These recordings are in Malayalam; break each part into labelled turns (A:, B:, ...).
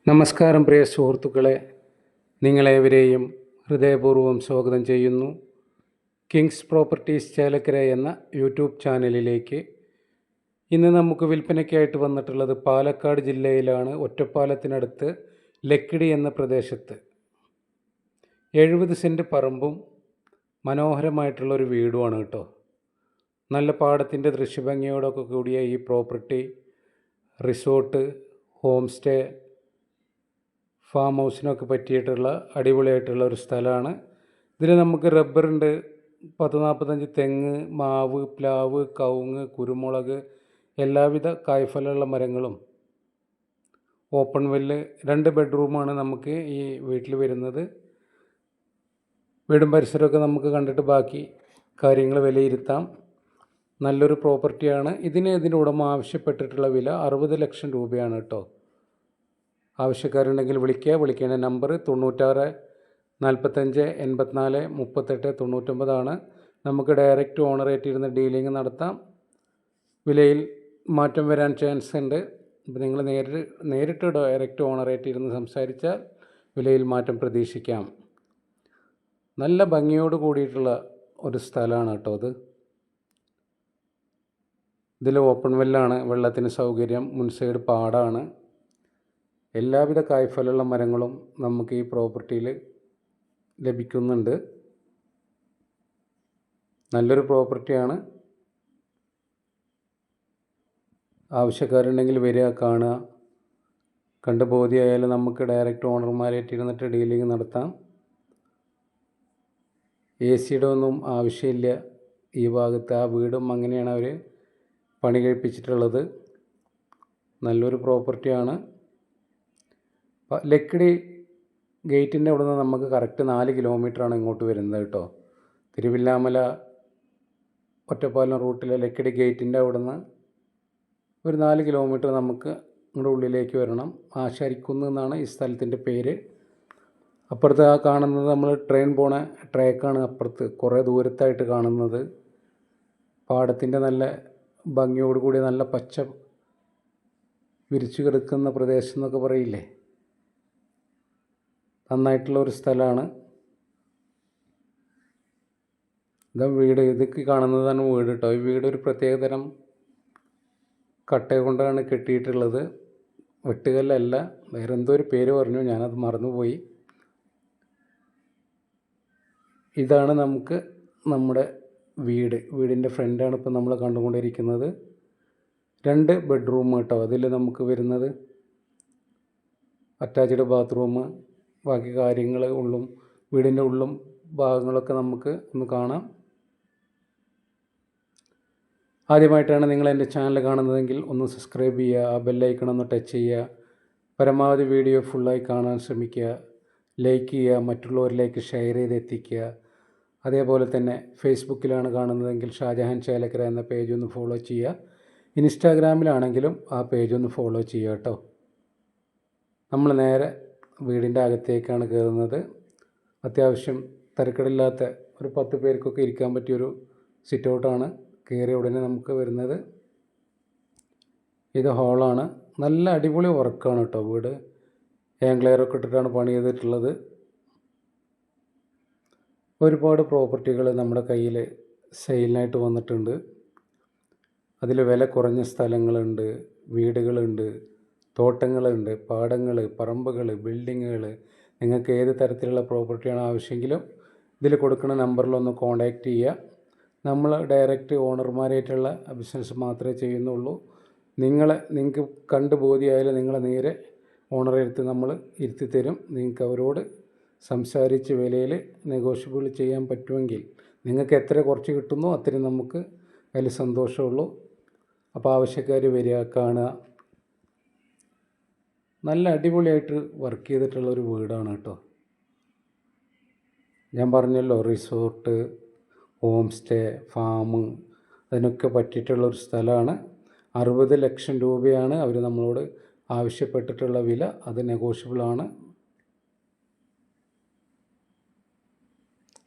A: നമസ്കാരം പ്രിയ സുഹൃത്തുക്കളെ, നിങ്ങളേവരെയും ഹൃദയപൂർവ്വം സ്വാഗതം ചെയ്യുന്നു. കിങ്സ് പ്രോപ്പർട്ടീസ് ചേലക്കര എന്ന യൂട്യൂബ് ചാനലിലേക്ക്. ഇന്ന് നമുക്ക് വിൽപ്പനയ്ക്കായിട്ട് വന്നിട്ടുള്ളത് പാലക്കാട് ജില്ലയിലാണ്, ഒറ്റപ്പാലത്തിനടുത്ത് ലക്കിടി എന്ന പ്രദേശത്ത് 70 സെൻറ്റ് പറമ്പും മനോഹരമായിട്ടുള്ളൊരു വീടുമാണ് കേട്ടോ. നല്ല പാടത്തിൻ്റെ ദൃശ്യഭംഗിയോടൊക്കെ കൂടിയ ഈ property resort, home stay, farm ഹൗസിനൊക്കെ പറ്റിയിട്ടുള്ള അടിപൊളിയായിട്ടുള്ള ഒരു സ്ഥലമാണ്. ഇതിൽ നമുക്ക് റബ്ബറുണ്ട്, 40-45 തെങ്ങ്, മാവ്, പ്ലാവ്, കവുങ്ങ്, കുരുമുളക്, എല്ലാവിധ കായ്ഫലമുള്ള മരങ്ങളും. ഓപ്പൺ വെല്ല്, 2 ബെഡ്റൂമാണ് നമുക്ക് ഈ വീട്ടിൽ വരുന്നത്. വീടും പരിസരമൊക്കെ നമുക്ക് കണ്ടിട്ട് ബാക്കി കാര്യങ്ങൾ വിലയിരുത്താം. നല്ലൊരു പ്രോപ്പർട്ടിയാണ്. ഇതിൻ്റെ ഉടമ ആവശ്യപ്പെട്ടിട്ടുള്ള വില 60 ലക്ഷം രൂപയാണ് കേട്ടോ. ആവശ്യക്കാരുണ്ടെങ്കിൽ വിളിക്കേണ്ട നമ്പർ 96 45 84 38 99 നമുക്ക് ഡയറക്റ്റ് ഓണറേറ്റ് ഇരുന്ന് ഡീലിംഗ് നടത്താം. വിലയിൽ മാറ്റം വരാൻ ചാൻസ് ഉണ്ട്. ഇപ്പോൾ നിങ്ങൾ നേരിട്ട് ഡയറക്റ്റ് ഓണറേറ്റ് ഇരുന്ന് സംസാരിച്ചാൽ വിലയിൽ മാറ്റം പ്രതീക്ഷിക്കാം. നല്ല ഭംഗിയോട് കൂടിയിട്ടുള്ള ഒരു സ്ഥലമാണ് കേട്ടോ അത്. ഇതിൽ ഓപ്പൺ വെല്ലാണ്, വെള്ളത്തിന് സൗകര്യം, മുൻ സൈഡ് പാടമാണ്. എല്ലാവിധ കായ്ഫലമുള്ള മരങ്ങളും നമുക്ക് ഈ പ്രോപ്പർട്ടിയിൽ ലഭിക്കുന്നുണ്ട്. നല്ലൊരു പ്രോപ്പർട്ടിയാണ്. ആവശ്യക്കാരുണ്ടെങ്കിൽ വരിക, കാണുക. കണ്ട് ബോധ്യമായാലും നമുക്ക് ഡയറക്റ്റ് ഓണർമാരായിട്ട് ഇരുന്നിട്ട് ഡീലിംഗ് നടത്താം. AC ഒന്നും ആവശ്യമില്ല ഈ ഭാഗത്ത്. ആ വീടും അങ്ങനെയാണ് അവർ പണി കഴിപ്പിച്ചിട്ടുള്ളത്. നല്ലൊരു പ്രോപ്പർട്ടിയാണ്. ലക്കിടി ഗേറ്റിൻ്റെ അവിടെ നിന്ന് നമുക്ക് കറക്റ്റ് 4 കിലോമീറ്ററാണ് ഇങ്ങോട്ട് വരുന്നത് കേട്ടോ. തിരുവില്ലാമല ഒറ്റപ്പാലം റൂട്ടിലെ ലക്കിടി ഗേറ്റിൻ്റെ അവിടെ നിന്ന് ഒരു 4 കിലോമീറ്റർ നമുക്ക് ഇങ്ങോട്ട് ഉള്ളിലേക്ക് വരണം. ആശാരിക്കുന്ന് എന്നാണ് ഈ സ്ഥലത്തിൻ്റെ പേര്. അപ്പുറത്ത് ആ കാണുന്നത് നമ്മൾ ട്രെയിൻ പോണ ട്രാക്കാണ്. അപ്പുറത്ത് കുറേ ദൂരത്തായിട്ട് കാണുന്നത് പാടത്തിൻ്റെ നല്ല ഭംഗിയോടുകൂടി നല്ല പച്ച വിരിച്ചു കിടക്കുന്ന പ്രദേശം എന്നൊക്കെ പറയില്ലേ, നന്നായിട്ടുള്ള ഒരു സ്ഥലമാണ്. ഇതാ വീട്, ഇതൊക്കെ കാണുന്നതാണ് വീട് കേട്ടോ. ഈ വീട് ഒരു പ്രത്യേകതരം കട്ട കൊണ്ടാണ് കെട്ടിയിട്ടുള്ളത്. വെട്ടുകല്ലല്ല, വേറെ എന്തോ ഒരു പേര് പറഞ്ഞു, ഞാനത് മറന്നുപോയി. ഇതാണ് നമുക്ക് നമ്മുടെ വീടിൻ്റെ ഫ്രണ്ടാണ് ഇപ്പോൾ നമ്മൾ കണ്ടുകൊണ്ടിരിക്കുന്നത്. 2 ബെഡ്റൂം കേട്ടോ. അതിൽ നമുക്ക് വരുന്നത് അറ്റാച്ച്ഡ് ബാത്റൂം, ബാക്കി കാര്യങ്ങൾ വീടിൻ്റെ ഉള്ളും ഭാഗങ്ങളൊക്കെ നമുക്ക് ഒന്ന് കാണാം. ആദ്യമായിട്ടാണ് നിങ്ങൾ എൻ്റെ ചാനൽ കാണുന്നതെങ്കിൽ ഒന്ന് സബ്സ്ക്രൈബ് ചെയ്യുക, ആ ബെല്ലൈക്കൺ ഒന്ന് ടച്ച് ചെയ്യുക. പരമാവധി വീഡിയോ ഫുള്ളായി കാണാൻ ശ്രമിക്കുക. ലൈക്ക് ചെയ്യുക, മറ്റുള്ളവരിലേക്ക് ഷെയർ ചെയ്ത് എത്തിക്കുക. അതേപോലെ തന്നെ ഫേസ്ബുക്കിലാണ് കാണുന്നതെങ്കിൽ ഷാജഹാൻ ചേലക്കര എന്ന പേജ് ഒന്ന് ഫോളോ ചെയ്യുക. ഇൻസ്റ്റാഗ്രാമിലാണെങ്കിലും ആ പേജ് ഒന്ന് ഫോളോ ചെയ്യുക കേട്ടോ. നമ്മൾ നേരെ വീടിൻ്റെ അകത്തേക്കാണ് കയറുന്നത്. അത്യാവശ്യം തിരക്കടില്ലാത്ത ഒരു 10 പേർക്കൊക്കെ ഇരിക്കാൻ പറ്റിയൊരു സിറ്റ് ഔട്ടാണ്. കയറിയ ഉടനെ നമുക്ക് വരുന്നത് ഇത് ഹാളാണ്. നല്ല അടിപൊളി വർക്കാണ് കേട്ടോ. വീട് ആംഗ്ലെയറൊക്കെ ഇട്ടിട്ടാണ് പണി ചെയ്തിട്ടുള്ളത്. ഒരുപാട് പ്രോപ്പർട്ടികൾ നമ്മുടെ കയ്യിൽ സെയിലിനായിട്ട് വന്നിട്ടുണ്ട്. അതിൽ വില കുറഞ്ഞ സ്ഥലങ്ങളുണ്ട്, വീടുകളുണ്ട്, തോട്ടങ്ങളുണ്ട്, പാടങ്ങൾ, പറമ്പുകൾ, ബിൽഡിങ്ങുകൾ. നിങ്ങൾക്ക് ഏത് തരത്തിലുള്ള പ്രോപ്പർട്ടിയാണ് ആവശ്യമെങ്കിലും ഇതിൽ കൊടുക്കുന്ന നമ്പറിലൊന്ന് കോൺടാക്റ്റ് ചെയ്യുക. നമ്മൾ ഡയറക്റ്റ് ഓണർമാരായിട്ടുള്ള ബിസിനസ് മാത്രമേ ചെയ്യുന്നുള്ളൂ. നിങ്ങൾക്ക് കണ്ട് ബോധ്യമായാലും നിങ്ങളെ നേരെ ഓണറെ അടുത്ത് നമ്മൾ ഇരുത്തി തരും. നിങ്ങൾക്ക് അവരോട് സംസാരിച്ച് വിലയിൽ നെഗോഷ്യബിൾ ചെയ്യാൻ പറ്റുമെങ്കിൽ നിങ്ങൾക്ക് എത്ര കുറച്ച് കിട്ടുന്നോ അത്രയും നമുക്ക് അതിൽ സന്തോഷമുള്ളൂ. അപ്പോൾ ആവശ്യക്കാർ വരിക, കാണുക. നല്ല അടിപൊളിയായിട്ട് വർക്ക് ചെയ്തിട്ടുള്ളൊരു വീടാണ് കേട്ടോ. ഞാൻ പറഞ്ഞല്ലോ, റിസോർട്ട്, ഹോം സ്റ്റേ, ഫാം, അതിനൊക്കെ പറ്റിയിട്ടുള്ളൊരു സ്ഥലമാണ്. 60 ലക്ഷം രൂപയാണ് അവർ നമ്മളോട് ആവശ്യപ്പെട്ടിട്ടുള്ള വില. അത് നെഗോഷ്യബിളാണ്.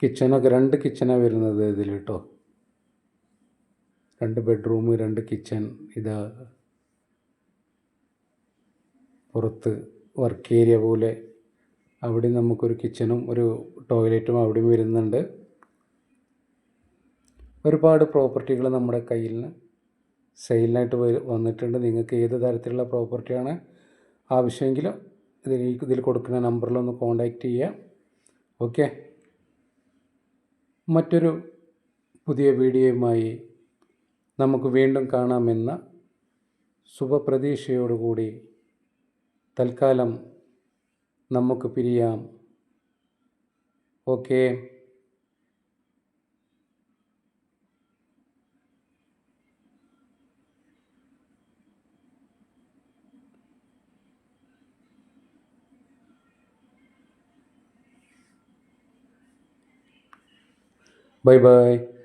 A: കിച്ചനൊക്കെ 2 കിച്ചനാണ് വരുന്നത് ഇതിൽ കേട്ടോ. 2 ബെഡ്റൂം, 2 കിച്ചൺ. ഇതാ പുറത്ത് വർക്ക് ഏരിയ പോലെ അവിടെ നമുക്കൊരു കിച്ചണും ഒരു ടോയ്ലറ്റും അവിടെയും വരുന്നുണ്ട്. ഒരുപാട് പ്രോപ്പർട്ടികൾ നമ്മുടെ കയ്യിൽ സെയിലിനായിട്ട് വന്നിട്ടുണ്ട്. നിങ്ങൾക്ക് ഏത് തരത്തിലുള്ള പ്രോപ്പർട്ടിയാണ് ആവശ്യമെങ്കിൽ ഇതിൽ കൊടുക്കുന്ന നമ്പറിലൊന്ന് കോൺടാക്റ്റ് ചെയ്യുക. ഓക്കെ, മറ്റൊരു പുതിയ വീഡിയോയുമായി നമുക്ക് വീണ്ടും കാണാമെന്ന ശുഭപ്രതീക്ഷയോടുകൂടി തൽക്കാലം നമുക്ക് പിരിയാം. ഓക്കെ. Bye bye.